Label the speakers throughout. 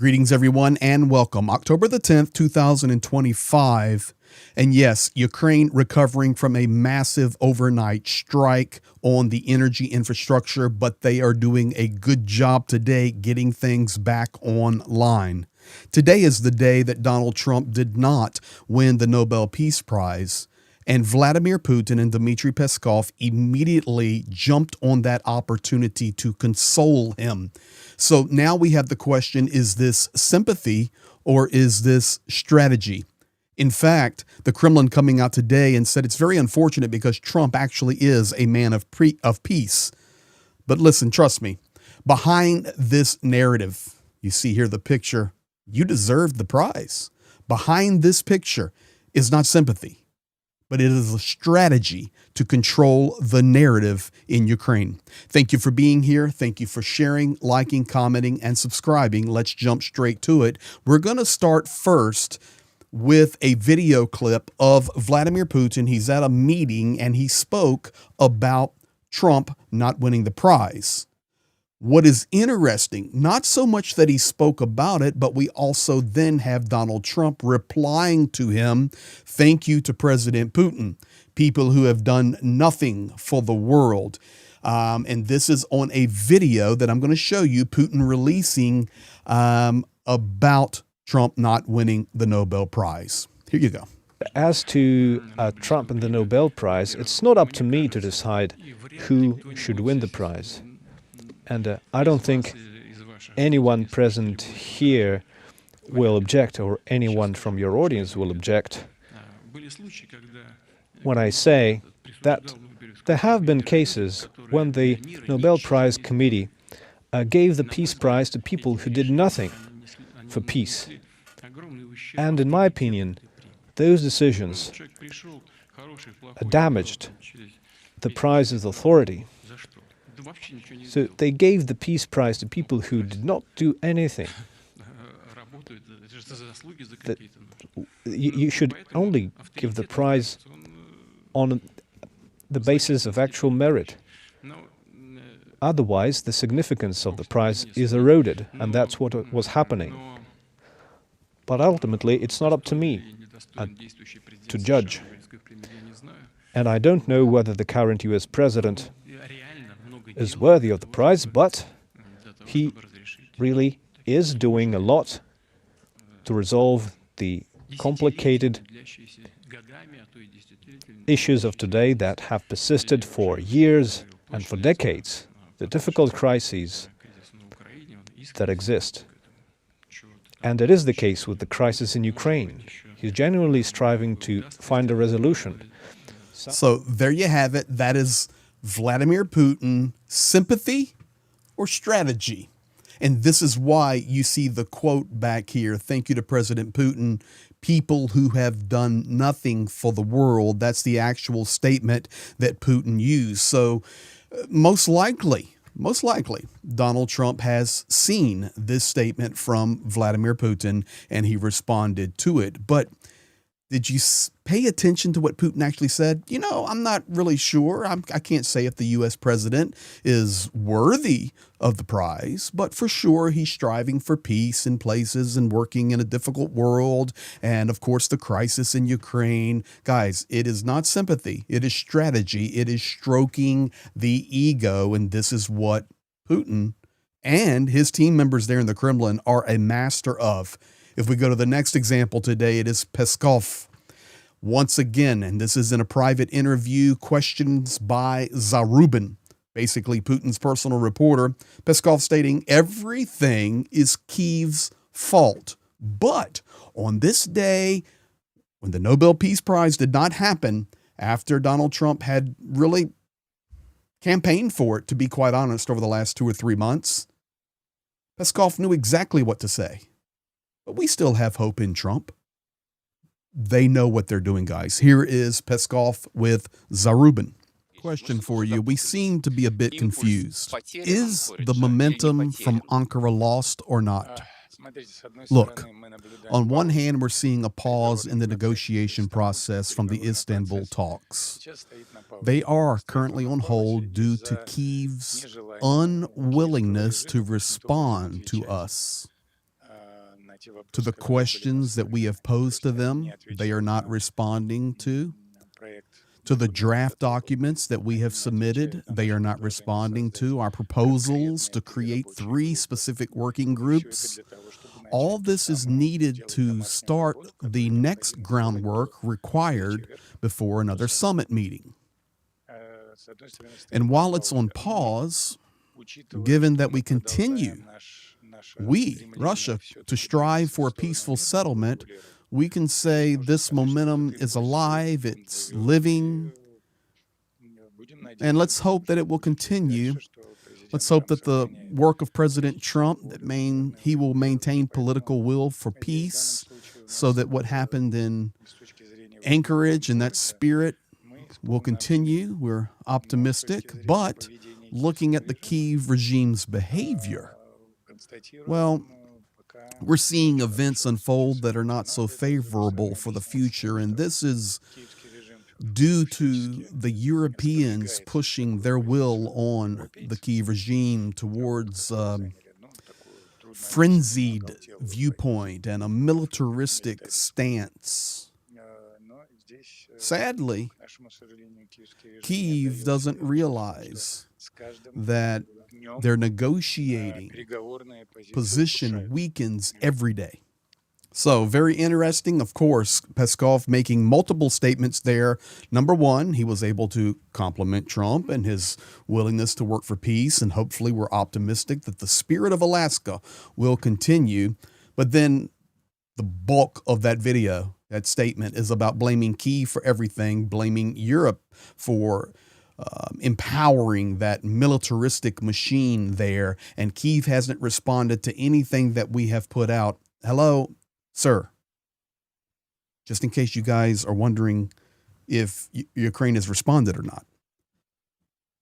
Speaker 1: Greetings, everyone, and welcome. October the 10th, 2025. And yes, Ukraine recovering from a massive overnight strike on the energy infrastructure, but they are doing a good job today getting things back online. Today is the day that Donald Trump did not win the Nobel Peace Prize. And Vladimir Putin and Dmitry Peskov immediately jumped on that opportunity to console him. So now we have the question, is this sympathy or is this strategy? In fact, the Kremlin coming out today and said it's very unfortunate because Trump actually is a man of peace. But listen, trust me, behind this narrative, you see here the picture, you deserve the prize. Behind this picture is not sympathy, but it is a strategy to control the narrative in Ukraine. Thank you for being here. Thank you for sharing, liking, commenting, and subscribing. Let's jump straight to it. We're going to start first with a video clip of Vladimir Putin. He's at a meeting and he spoke about Trump not winning the prize. What is interesting, not so much that he spoke about it, but we also then have Donald Trump replying to him, thank you to President Putin, people who have done nothing for the world. And this is on a video that I'm going to show you, Putin releasing about Trump not winning the Nobel Prize. Here you go.
Speaker 2: As to Trump and the Nobel Prize, it's not up to me to decide who should win the prize. And I don't think anyone present here will object, or anyone from your audience will object, when I say that there have been cases when the Nobel Prize Committee gave the Peace Prize to people who did nothing for peace. And in my opinion, those decisions damaged the prize's authority. So they gave the Peace Prize to people who did not do anything. You should only give the prize on the basis of actual merit. Otherwise, the significance of the prize is eroded, and that's what was happening. But ultimately, it's not up to me to judge. And I don't know whether the current US president is worthy of the prize, but he really is doing a lot to resolve the complicated issues of today that have persisted for years and for decades, the difficult crises that exist. And it is the case with the crisis in Ukraine. He's genuinely striving to find a resolution.
Speaker 1: So there you have it. That is Vladimir Putin, sympathy or strategy? And this is why you see the quote back here. Thank you to President Putin, people who have done nothing for the world. That's the actual statement that Putin used. So most likely, Donald Trump has seen this statement from Vladimir Putin and he responded to it. But did you pay attention to what Putin actually said? You know, I'm not really sure. I can't say if the U.S. president is worthy of the prize, but for sure he's striving for peace in places and working in a difficult world. And of course, the crisis in Ukraine. Guys, it is not sympathy. It is strategy. It is stroking the ego. And this is what Putin and his team members there in the Kremlin are a master of. If we go to the next example today, it is Peskov. Once again, and this is in a private interview, questions by Zarubin, basically Putin's personal reporter, Peskov stating everything is Kyiv's fault. But on this day, when the Nobel Peace Prize did not happen, after Donald Trump had really campaigned for it, to be quite honest, over the last 2 or 3 months, Peskov knew exactly what to say. But we still have hope in Trump. They know what they're doing, guys. Here is Peskov with Zarubin. Question for you. We seem to be a bit confused. Is the momentum from Ankara lost or not? Look, on one hand, we're seeing a pause in the negotiation process from the Istanbul talks. They are currently on hold due to Kyiv's unwillingness to respond to us. to the questions that we have posed to them, they are not responding to the draft documents that we have submitted, they are not responding to our proposals to create 3 specific working groups. All this is needed to start the next groundwork required before another summit meeting. And while it's on pause, given that we continue, Russia, to strive for a peaceful settlement, we can say this momentum is alive, it's living, and let's hope that it will continue. Let's hope that the work of President Trump, he will maintain political will for peace, so that what happened in Anchorage and that spirit will continue. We're optimistic, but looking at the Kyiv regime's behavior, well, we're seeing events unfold that are not so favorable for the future, and this is due to the Europeans pushing their will on the Kyiv regime towards frenzied viewpoint and a militaristic stance. Sadly, Kyiv doesn't realize that their negotiating position weakens every day. So very interesting. Of course, Peskov making multiple statements there. Number one, he was able to compliment Trump and his willingness to work for peace. And hopefully we're optimistic that the spirit of Alaska will continue. But then the bulk of that video, that statement, is about blaming Kyiv for everything, blaming Europe for empowering that militaristic machine there. And Kyiv hasn't responded to anything that we have put out. Hello, sir. Just in case you guys are wondering if Ukraine has responded or not.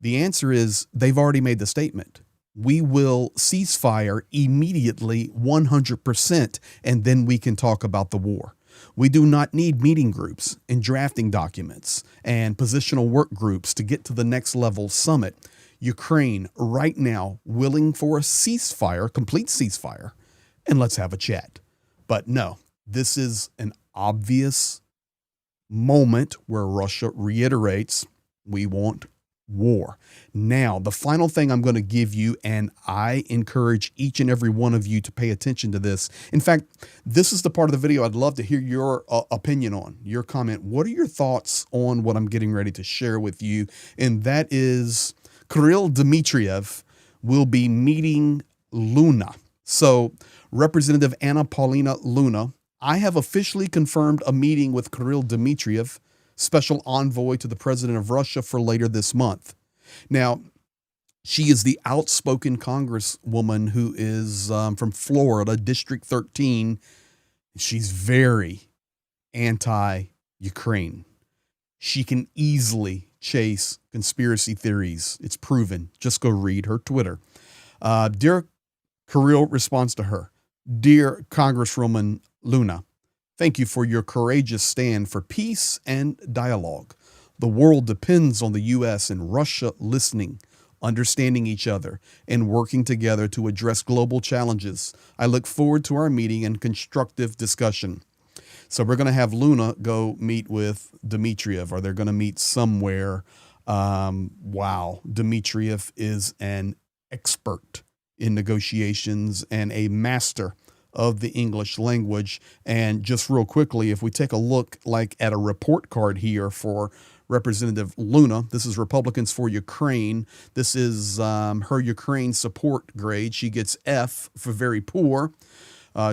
Speaker 1: The answer is they've already made the statement. We will cease fire immediately, 100%, and then we can talk about the war. We do not need meeting groups and drafting documents and positional work groups to get to the next level summit. Ukraine right now willing for a ceasefire, complete ceasefire, and let's have a chat. But no, this is an obvious moment where Russia reiterates, we want war. Now, the final thing I'm going to give you, and I encourage each and every one of you to pay attention to this. In fact, this is the part of the video I'd love to hear your opinion on, your comment. What are your thoughts on what I'm getting ready to share with you? And that is Kirill Dmitriev will be meeting Luna. So Representative Anna Paulina Luna, I have officially confirmed a meeting with Kirill Dmitriev, special envoy to the president of Russia, for later this month. Now, she is the outspoken congresswoman who is from Florida, District 13. She's very anti-Ukraine. She can easily chase conspiracy theories. It's proven. Just go read her Twitter. Dear Kirill responds to her, Dear Congresswoman Luna, thank you for your courageous stand for peace and dialogue. The world depends on the U.S. and Russia listening, understanding each other, and working together to address global challenges. I look forward to our meeting and constructive discussion. So we're going to have Luna go meet with Dmitriev, or they're going to meet somewhere. Wow. Dmitriev is an expert in negotiations and a master of the English language. And just real quickly, if we take a look at a report card here for Representative Luna, this is Republicans for Ukraine. This is her Ukraine support grade. She gets F for very poor.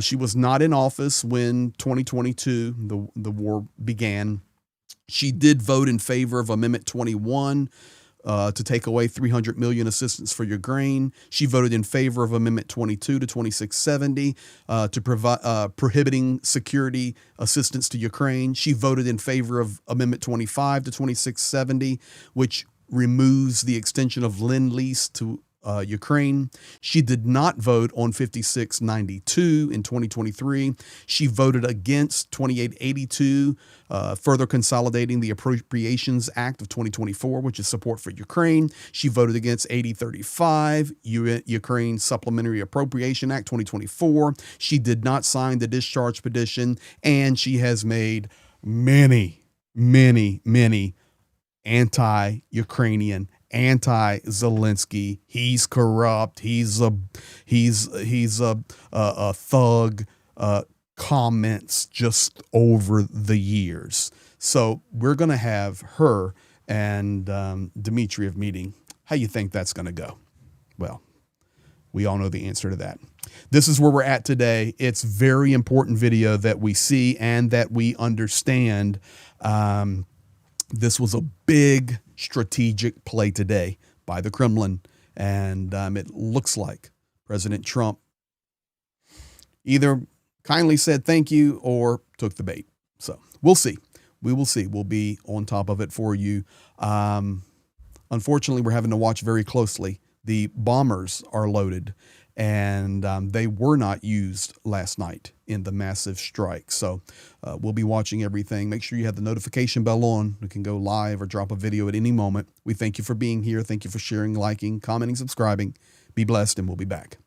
Speaker 1: She was not in office when 2022, the war began. She did vote in favor of Amendment 21, to take away $300 million assistance for Ukraine. She voted in favor of Amendment 22 to 2670 to provide prohibiting security assistance to Ukraine. She voted in favor of Amendment 25 to 2670, which removes the extension of Lend-Lease to Ukraine. She did not vote on 5692 in 2023. She voted against 2882, further consolidating the Appropriations Act of 2024, which is support for Ukraine. She voted against 8035, Ukraine Supplementary Appropriation Act 2024. She did not sign the discharge petition, and she has made many anti-Ukrainian, anti-Zelensky. He's corrupt. He's a thug. Comments just over the years. So we're going to have her and Dmitry meeting. How you think that's going to go? Well, we all know the answer to that. This is where we're at today. It's very important video that we see and that we understand. This was a big strategic play today by the Kremlin, and it looks like President Trump either kindly said thank you or took the bait. So we'll see. We will see. We'll be on top of it for you. Unfortunately, we're having to watch very closely. The bombers are loaded, and they were not used last night in the massive strike. So we'll be watching everything. Make sure you have the notification bell on. We can go live or drop a video at any moment. We thank you for being here. Thank you for sharing, liking, commenting, subscribing. Be blessed, and we'll be back.